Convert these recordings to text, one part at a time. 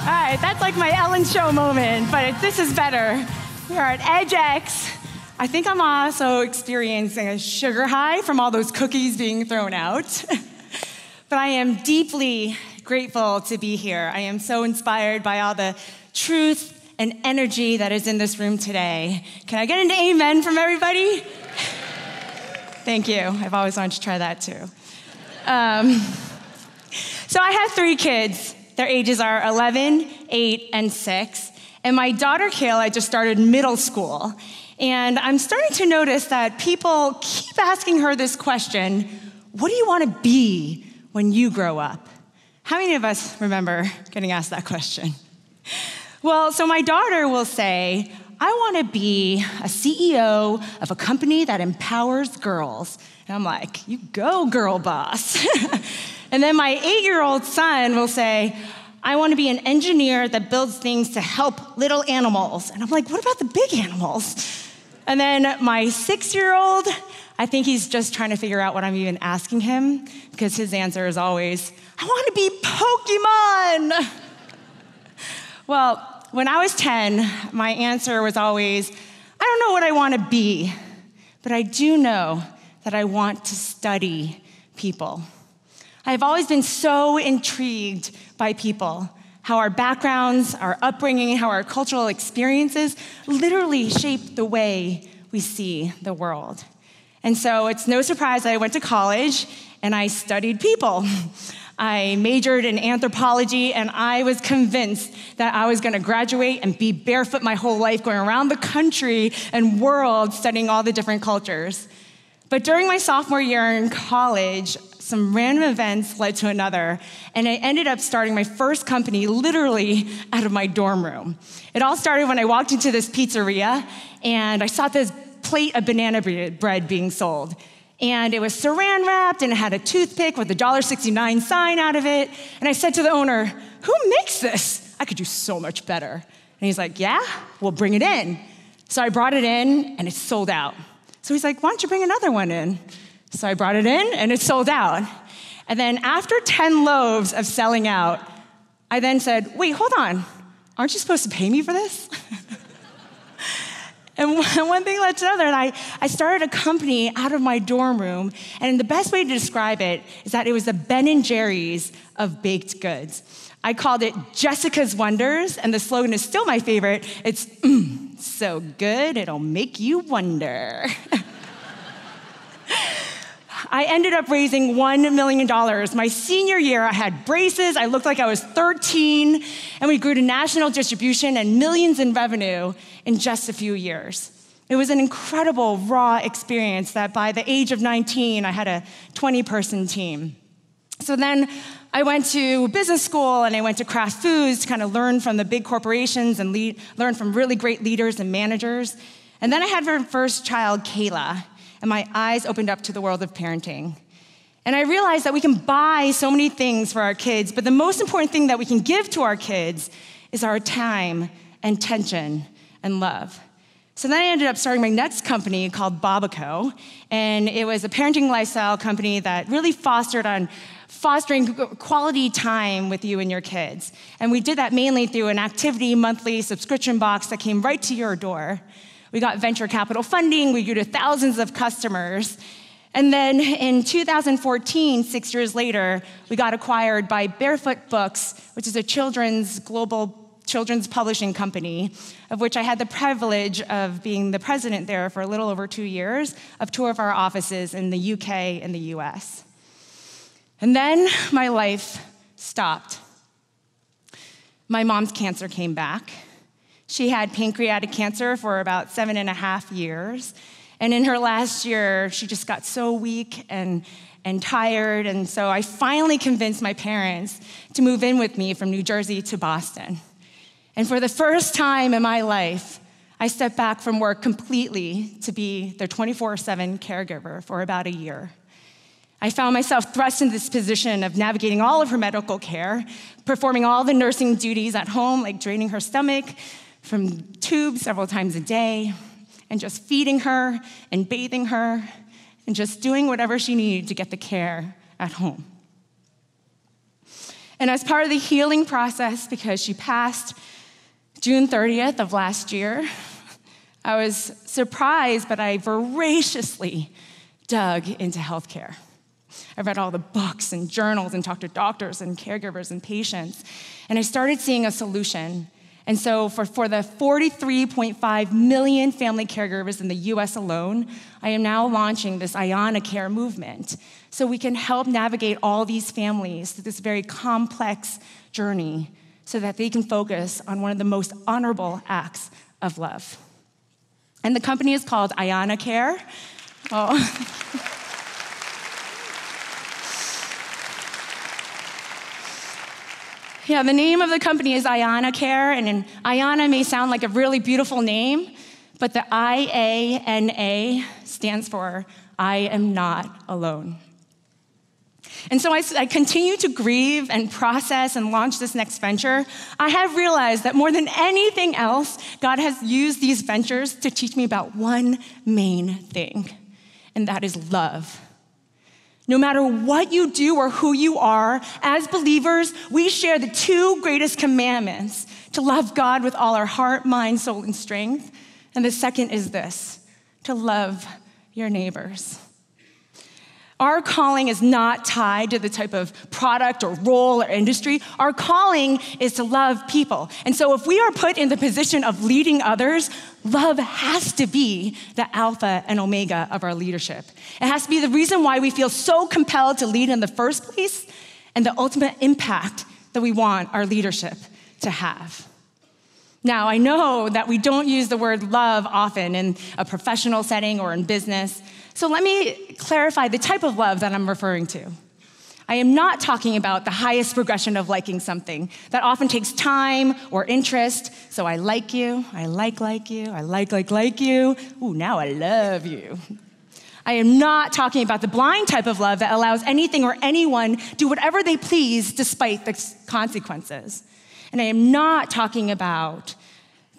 All right, that's like my Ellen Show moment, but this is better. We're at EdgeX. I think I'm also experiencing a sugar high from all those cookies being thrown out. But I am deeply grateful to be here. I am so inspired by all the truth and energy that is in this room today. Can I get an amen from everybody? Thank you. I've always wanted to try that too. So I have 3 kids. Their ages are 11, 8, and 6. And my daughter, Kayla, just started middle school. And I'm starting to notice that people keep asking her this question, what do you want to be when you grow up? How many of us remember getting asked that question? Well, so my daughter will say, I want to be a CEO of a company that empowers girls. And I'm like, you go, girl boss. And then my 8-year-old son will say, I want to be an engineer that builds things to help little animals. And I'm like, what about the big animals? And then my 6-year-old, I think he's just trying to figure out what I'm even asking him, because his answer is always, I want to be Pokemon. Well, when I was 10, my answer was always, I don't know what I want to be, but I do know that I want to study people. I've always been so intrigued by people, how our backgrounds, our upbringing, how our cultural experiences literally shape the way we see the world. And so it's no surprise that I went to college and I studied people. I majored in anthropology, and I was convinced that I was gonna graduate and be barefoot my whole life, going around the country and world studying all the different cultures. But during my sophomore year in college, some random events led to another, and I ended up starting my first company literally out of my dorm room. It all started when I walked into this pizzeria, and I saw this plate of banana bread being sold. And it was saran wrapped, and it had a toothpick with a $1.69 sign out of it. And I said to the owner, who makes this? I could do so much better. And he's like, yeah, well, bring it in. So I brought it in, and it sold out. So he's like, why don't you bring another one in? So I brought it in, and it sold out. And then after 10 loaves of selling out, I then said, wait, hold on. Aren't you supposed to pay me for this? And one thing led to another, and I started a company out of my dorm room, and the best way to describe it is that it was the Ben & Jerry's of baked goods. I called it Jessica's Wonders, and the slogan is still my favorite. It's, so good, it'll make you wonder. I ended up raising $1 million. My senior year, I had braces, I looked like I was 13, and we grew to national distribution and millions in revenue in just a few years. It was an incredible, raw experience that by the age of 19, I had a 20-person team. So then I went to business school, and I went to Kraft Foods to kind of learn from the big corporations and learn from really great leaders and managers. And then I had my first child, Kayla, and my eyes opened up to the world of parenting. And I realized that we can buy so many things for our kids, but the most important thing that we can give to our kids is our time and attention and love. So then I ended up starting my next company called Babaco, and it was a parenting lifestyle company that really fostering quality time with you and your kids. And we did that mainly through an activity monthly subscription box that came right to your door. We got venture capital funding, we grew to thousands of customers. And then in 2014, 6 years later, we got acquired by Barefoot Books, which is a global children's publishing company, of which I had the privilege of being the president there for a little over 2 years, of 2 of our offices in the UK and the US. And then my life stopped. My mom's cancer came back. She had pancreatic cancer for about 7.5 years. And in her last year, she just got so weak and tired. And so I finally convinced my parents to move in with me from New Jersey to Boston. And for the first time in my life, I stepped back from work completely to be their 24/7 caregiver for about a year. I found myself thrust into this position of navigating all of her medical care, performing all the nursing duties at home, like draining her stomach from tubes several times a day, and just feeding her and bathing her, and just doing whatever she needed to get the care at home. And as part of the healing process, because she passed June 30th of last year, I was surprised, but I voraciously dug into healthcare. I read all the books and journals and talked to doctors and caregivers and patients, and I started seeing a solution. And so for the 43.5 million family caregivers in the US alone, I am now launching this Ayana Care movement so we can help navigate all these families through this very complex journey so that they can focus on one of the most honorable acts of love. And the company is called Ayana Care. Oh. Yeah, the name of the company is Ayana Care, and Ayana may sound like a really beautiful name, but the IANA stands for I am not alone. And so I continue to grieve and process and launch this next venture. I have realized that more than anything else, God has used these ventures to teach me about one main thing, and that is love. No matter what you do or who you are, as believers, we share the two greatest commandments: to love God with all our heart, mind, soul, and strength. And the second is this: to love your neighbors. Our calling is not tied to the type of product or role or industry. Our calling is to love people. And so if we are put in the position of leading others, love has to be the alpha and omega of our leadership. It has to be the reason why we feel so compelled to lead in the first place and the ultimate impact that we want our leadership to have. Now, I know that we don't use the word love often in a professional setting or in business, so let me clarify the type of love that I'm referring to. I am not talking about the highest progression of liking something. That often takes time or interest. So I like you, I like you, I like you. Ooh, now I love you. I am not talking about the blind type of love that allows anything or anyone do whatever they please despite the consequences. And I am not talking about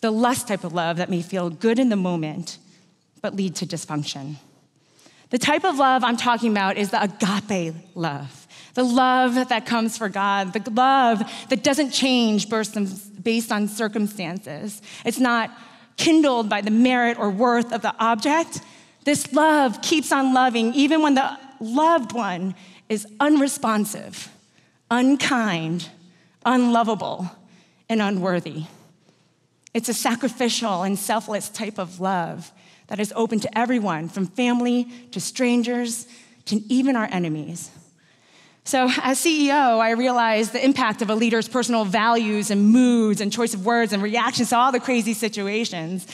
the lust type of love that may feel good in the moment but lead to dysfunction. The type of love I'm talking about is the agape love, the love that comes for God, the love that doesn't change based on circumstances. It's not kindled by the merit or worth of the object. This love keeps on loving even when the loved one is unresponsive, unkind, unlovable, and unworthy. It's a sacrificial and selfless type of love that is open to everyone, from family to strangers to even our enemies. So as CEO, I realized the impact of a leader's personal values and moods and choice of words and reactions to all the crazy situations.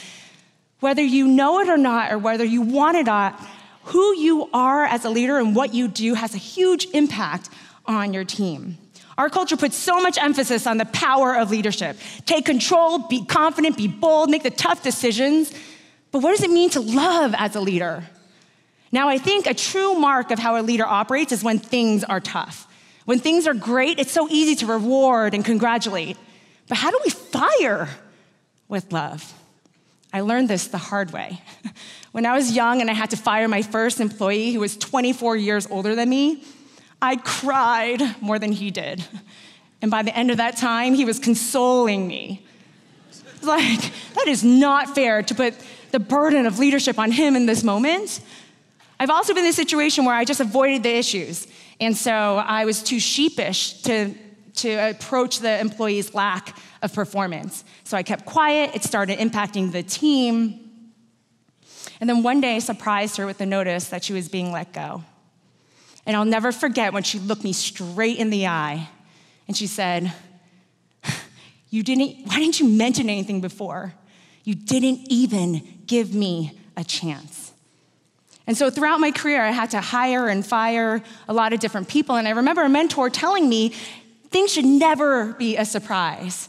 Whether you know it or not, or whether you want it or not, who you are as a leader and what you do has a huge impact on your team. Our culture puts so much emphasis on the power of leadership. Take control, be confident, be bold, make the tough decisions. But what does it mean to love as a leader? Now, I think a true mark of how a leader operates is when things are tough. When things are great, it's so easy to reward and congratulate. But how do we fire with love? I learned this the hard way. When I was young and I had to fire my first employee who was 24 years older than me, I cried more than he did. And by the end of that time, he was consoling me. Like, that is not fair to put the burden of leadership on him in this moment. I've also been in a situation where I just avoided the issues. And so I was too sheepish to approach the employee's lack of performance. So I kept quiet. It started impacting the team. And then one day I surprised her with the notice that she was being let go. And I'll never forget when she looked me straight in the eye and she said, why didn't you mention anything before? You didn't even give me a chance. And so throughout my career, I had to hire and fire a lot of different people. And I remember a mentor telling me, things should never be a surprise.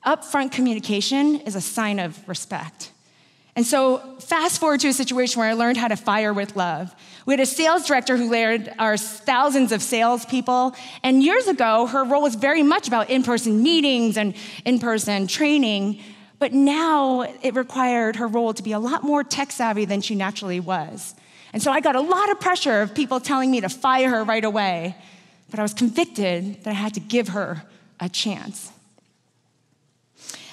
Upfront communication is a sign of respect. And so fast forward to a situation where I learned how to fire with love. We had a sales director who led our thousands of salespeople. And years ago, her role was very much about in-person meetings and in-person training. But now it required her role to be a lot more tech savvy than she naturally was. And so I got a lot of pressure of people telling me to fire her right away. but I was convicted that I had to give her a chance.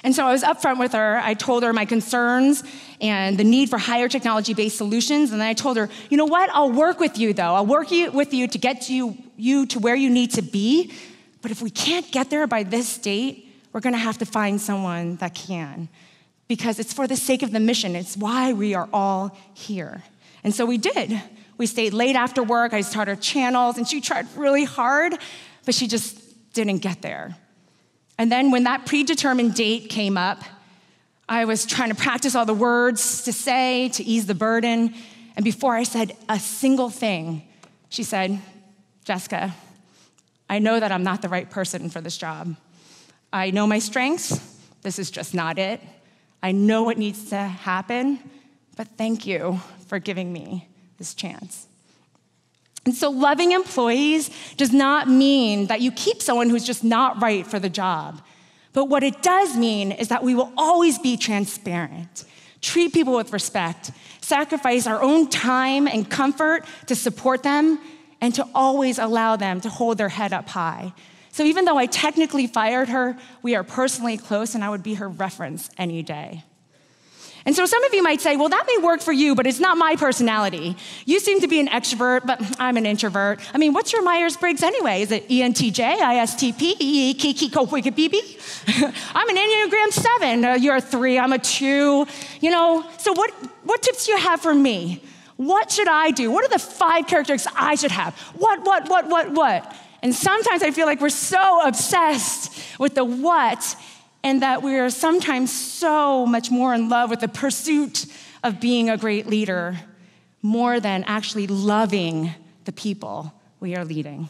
And so I was upfront with her. I told her my concerns and the need for higher technology-based solutions. And then I told her, you know what? I'll work with you, though. I'll work with you to get you to where you need to be. But if we can't get there by this date, we're going to have to find someone that can. Because it's for the sake of the mission. It's why we are all here. And so we did. We stayed late after work. I started channels, and she tried really hard, but she just didn't get there. And then when that predetermined date came up, I was trying to practice all the words to say to ease the burden. And before I said a single thing, she said, Jessica, I know that I'm not the right person for this job. I know my strengths. This is just not it. I know what needs to happen, but thank you for giving me this chance. And so loving employees does not mean that you keep someone who's just not right for the job. But what it does mean is that we will always be transparent, treat people with respect, sacrifice our own time and comfort to support them, and to always allow them to hold their head up high. So even though I technically fired her, we are personally close, and I would be her reference any day. And so some of you might say, well, that may work for you, but it's not my personality. You seem to be an extrovert, but I'm an introvert. I mean, what's your Myers-Briggs anyway? Is it ENTJ, ISTP, EEKKKWKBB? I'm an Enneagram 7. You're a 3, I'm a 2. So what tips do you have for me? What should I do? What are the 5 characteristics I should have? What? And sometimes I feel like we're so obsessed with the what, and that we are sometimes so much more in love with the pursuit of being a great leader more than actually loving the people we are leading.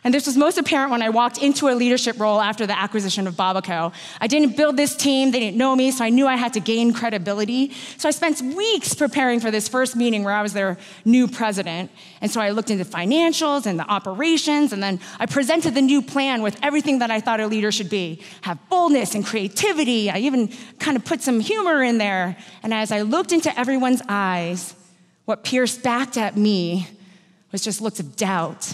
And this was most apparent when I walked into a leadership role after the acquisition of Babaco. I didn't build this team, they didn't know me, so I knew I had to gain credibility. So I spent weeks preparing for this first meeting where I was their new president. And so I looked into financials and the operations, and then I presented the new plan with everything that I thought a leader should be. Have boldness and creativity. I even kind of put some humor in there. And as I looked into everyone's eyes, what pierced back at me was just looks of doubt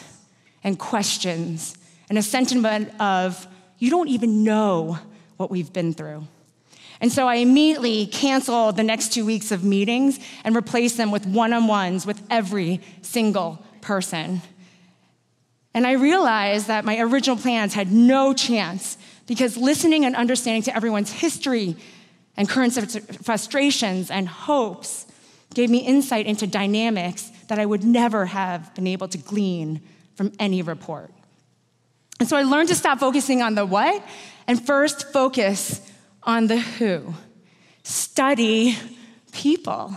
and questions, and a sentiment of, you don't even know what we've been through. And so I immediately canceled the next 2 weeks of meetings and replaced them with one-on-ones with every single person. And I realized that my original plans had no chance because listening and understanding to everyone's history and current frustrations and hopes gave me insight into dynamics that I would never have been able to glean from any report. And so I learned to stop focusing on the what and first focus on the who. Study people.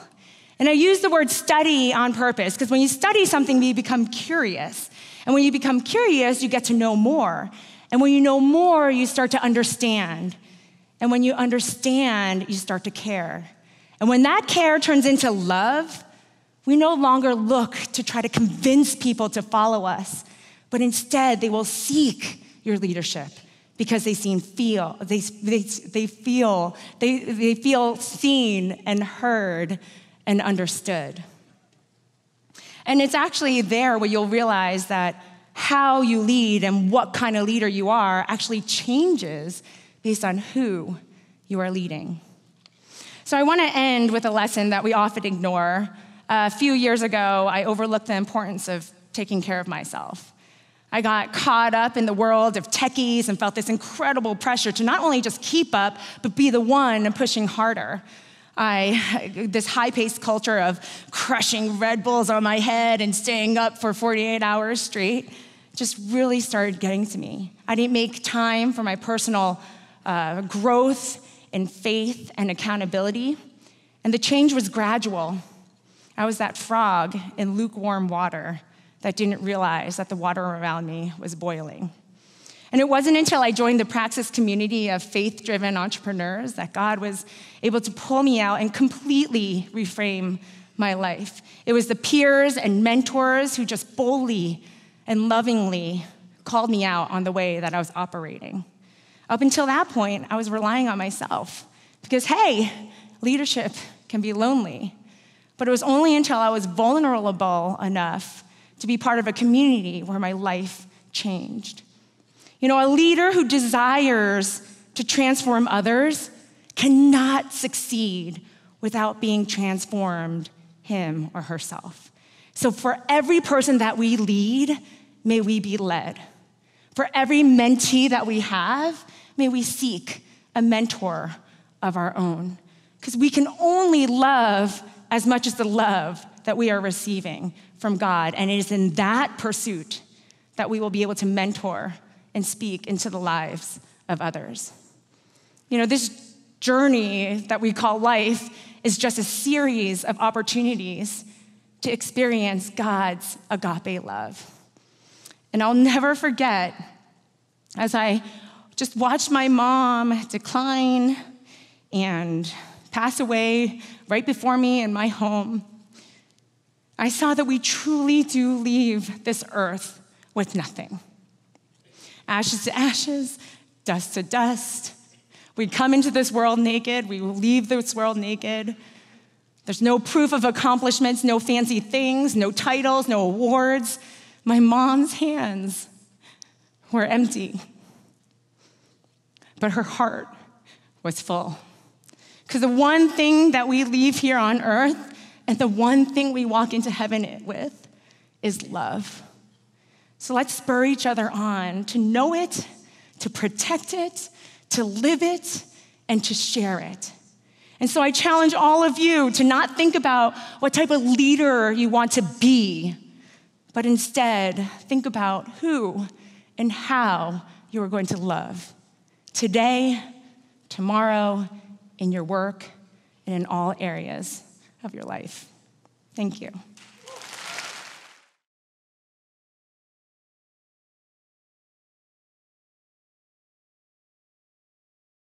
And I use the word study on purpose because when you study something, you become curious. And when you become curious, you get to know more. And when you know more, you start to understand. And when you understand, you start to care. And when that care turns into love, we no longer look to try to convince people to follow us, but instead they will seek your leadership because they feel seen and heard and understood. And it's actually there where you'll realize that how you lead and what kind of leader you are actually changes based on who you are leading. So I want to end with a lesson that we often ignore. A few years ago, I overlooked the importance of taking care of myself. I got caught up in the world of techies and felt this incredible pressure to not only just keep up, but be the one pushing harder. This high-paced culture of crushing Red Bulls on my head and staying up for 48 hours straight just really started getting to me. I didn't make time for my personal growth in faith and accountability, and the change was gradual. I was that frog in lukewarm water that didn't realize that the water around me was boiling. And it wasn't until I joined the Praxis community of faith-driven entrepreneurs that God was able to pull me out and completely reframe my life. It was the peers and mentors who just boldly and lovingly called me out on the way that I was operating. Up until that point, I was relying on myself because, hey, leadership can be lonely. But it was only until I was vulnerable enough to be part of a community where my life changed. You know, a leader who desires to transform others cannot succeed without being transformed him or herself. So for every person that we lead, may we be led. For every mentee that we have, may we seek a mentor of our own. Because we can only love as much as the love that we are receiving from God. And it is in that pursuit that we will be able to mentor and speak into the lives of others. You know, this journey that we call life is just a series of opportunities to experience God's agape love. And I'll never forget, as I just watched my mom decline and pass away right before me in my home, I saw that we truly do leave this earth with nothing. Ashes to ashes, dust to dust. We come into this world naked, we leave this world naked. There's no proof of accomplishments, no fancy things, no titles, no awards. My mom's hands were empty, but her heart was full. Because the one thing that we leave here on earth and the one thing we walk into heaven with is love. So let's spur each other on to know it, to protect it, to live it, and to share it. And so I challenge all of you to not think about what type of leader you want to be, but instead think about who and how you are going to love today, tomorrow, in your work, and in all areas of your life. Thank you.